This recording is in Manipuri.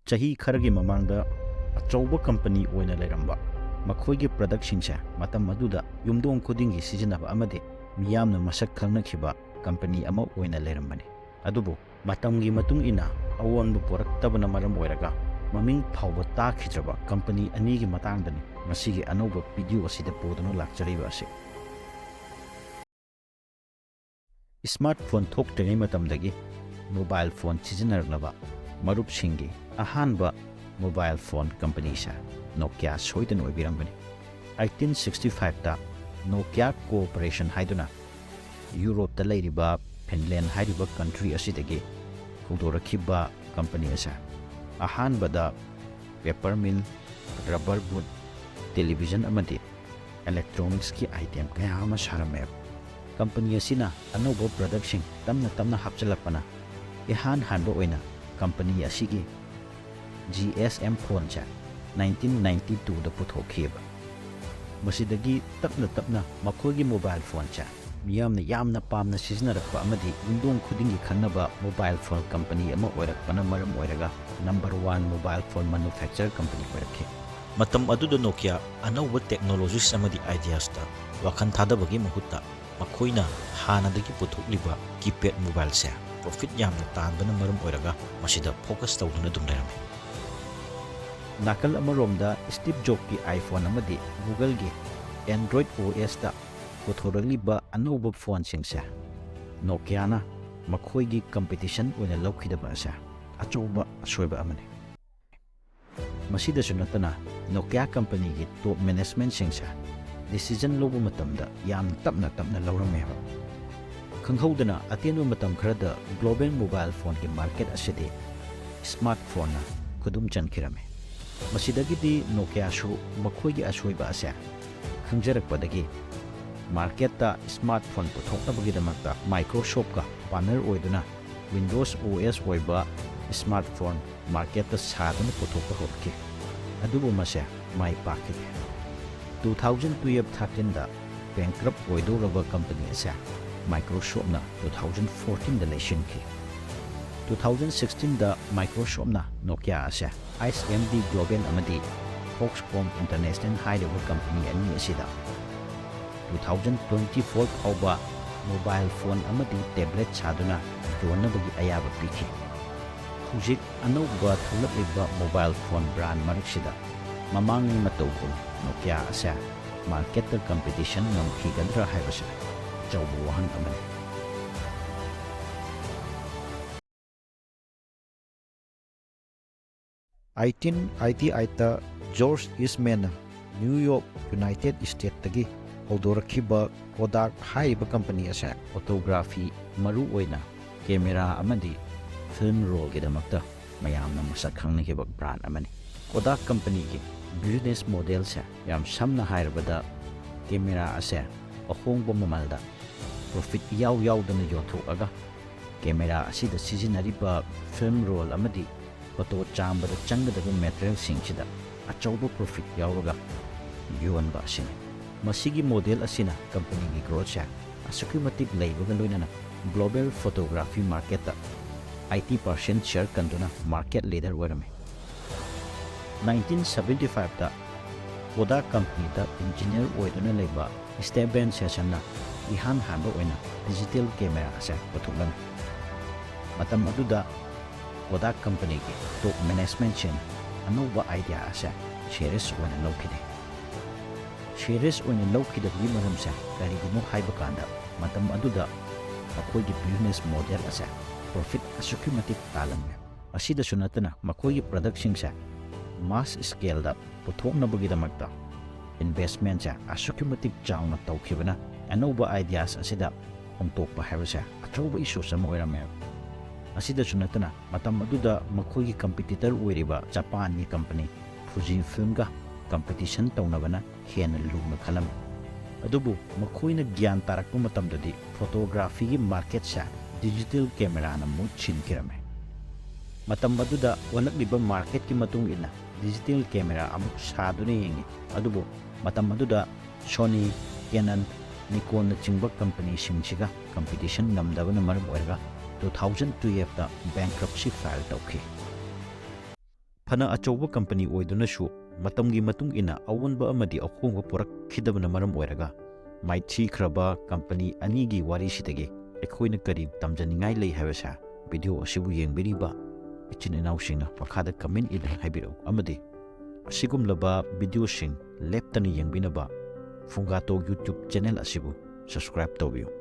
chahi kharagi mamangda achouba company oina Leiramba makhoigi product singse matam maduda yumdong khudingi sizinaba amade miyamna masak khangnakhiba company ama oina Leirambani adubu matamgi matung ina awonbu poraktabana maram oiraga maming faoba takhijraba company anigi matangdani masigi anoba video asida poduna lakchariba ase smartphone thoktengai matamdagi mobile phone sizinaraklaba marup singi ahanba mobile phone company sa Nokia soidan oibirambani 1865 ta Nokia Corporation haiduna Europe ta leiriba Finland hairiba country asidagi haudorakhiba company asa ahanbada paper mill rubber boot television amadi electronics ki item kaya ama sarame company asina anobo production tamna hapchalapana ihan hanbo oina company asigi GSM phone cha 1992 da puthokhiba masidagi tapna makhogi mobile phone cha yamna pamna sizinarappa amadi yumdong khudingi khangnaba mobile phone company ama oirakpana maram oiraga number 1 mobile phone manufacturer company oirakhe matam aduda Nokia anauba technologies amadi ideas ta wakhan thadabagi mahutta makhoina hanadagi puthokliba keypad mobile se profit yamna tanbana maram oiraga masida focus tawduna dum lerame nakal amaromda Steve Jobs ki iPhone amadi Google gi Android OS ta puthoraliba anauba phone singse Nokia na makhoigi competition oina laukhidaba asa achouba soiba amani masida sunatana Nokia company gi top management singse decision lobu matamda yam tapna laurameba khanghaudana atenba matam kharada global mobile phone ki market asidi smartphone na khudum chankhirame masidagidi Nokia shu makhoigi asoiba asa khangjarakpadagi market ta smartphone puthoknabagi damakta Microsoft ka partner oiduna Windows OS oiba smartphone market ta sadana puthokpa hokki adubu mase mai pakki 2012-13 da Bankrupt oidoraba company asa Microsoft na 2014 da leishinki 2016 da Microsoft na Nokia asa SMD Global amadi Foxconn International hairaba company ani asida 2024 faoba mobile phone amadi tablet chaduna yonabagi ayaba piki hujik anauba thulabliba mobile phone brand mariksida mamangi matauko Nokia asa market competition ngamkhigadra haibase chawbu wahan amani ta George Eastman New York United States tagi haudorakhiba Kodak haiba company asa photography maru oina camera amadi film roll gidamakta mayamna masak khangnikiba brand amani Kodak company ki business model sa yam samna hairabada camera asa ahongba mamalda profit yaw-dana yothokaga camera asida sizinariba film roll amadi photo chambada changadaba material singchida achouba profit yawraga yonba asini masigi model asina company gi growth sa asukimatik leibaga loinana global photography market ta 80% share kanduna market leader warame 1975 ta Kodak company ta engineer oiduna leiba step band session na ihan hanba oina digital camera asa pathuklam matam aduda Kodak company ki top management chain anuba idea asa series oina laukhide series oina laukhidagi maram sa karigumo haiba kanda matam aduda akhoi business model asa profit asukimatik talam asida sunatana makoi production sa mass scale da puthoknabagi damakta investment sa asukimatik chawna tawkhibana anoba ideas asida ongtokpa haibasa achouba issue sama oirame asida sunatana matam aduda makoi competitor oiriba Japan ni company Fujifilm ga competition tawnabana hena luma khalam adubu makhoina gyan tarakpa matamdadi photography gi market sa digital camera na mu chinkirame matam aduda walakliba market ki matung ina digital camera amuk sadune yengi adubu matam aduda Sony Canon Nikon na chingba company singchiga competition namdabana maram oirga 2012 ta bankruptcy file tawkhi ꯐꯅ ꯑꯆꯧꯕ ꯀꯝꯄꯅꯤ ꯑꯣꯏꯗꯨꯅꯁꯨ ꯃꯇꯝꯒꯤ ꯃꯇꯨꯡ ꯏꯟꯅ ꯑꯑꯣꯟꯕ ꯑꯃꯗꯤ ꯑꯍꯣꯡꯕ ꯄꯨꯔꯛꯈꯤꯗꯕꯅ ꯃꯔꯝ ꯑꯣꯏꯔꯒ ꯃꯥꯏꯊꯤꯈ꯭ꯔꯕ ꯀꯝꯄꯅꯤ ꯑꯅꯤꯒꯤ ꯋꯥꯔꯤꯁꯤꯗꯒꯤ ꯑꯩꯈꯣꯏꯅ ꯀꯔꯤ ꯇꯝꯖꯅꯤꯡꯉꯥꯏ ꯂꯩ ꯍꯥꯏꯕꯁꯦ ꯚꯤꯗꯤꯑꯣ ꯑꯁꯤꯕꯨ ꯌꯦꯡꯕꯤꯔꯤꯕ ꯏꯆꯤꯟ ꯏꯅꯥꯎꯁꯤꯡꯅ ꯃꯈꯥꯗ ꯀꯃꯦꯟ ꯏꯗꯨꯅ ꯍꯥꯏꯕꯤꯔꯛꯎ ꯑꯃꯗꯤ ꯑꯁꯤꯒꯨꯝꯂꯕ ꯚꯤꯗꯤꯑꯣꯁꯤꯡ ꯂꯦꯞꯇꯅ ꯌꯦꯡꯕꯤꯅꯕ ꯐꯨꯡꯒꯥꯇꯣ ꯌꯨꯇ꯭ꯌꯨꯕ ꯆꯦꯅꯦꯜ ꯑꯁꯤꯕꯨ ꯁꯕꯁꯀ꯭ꯔꯥꯏꯕ ꯇꯧꯕꯤꯌꯨ꯫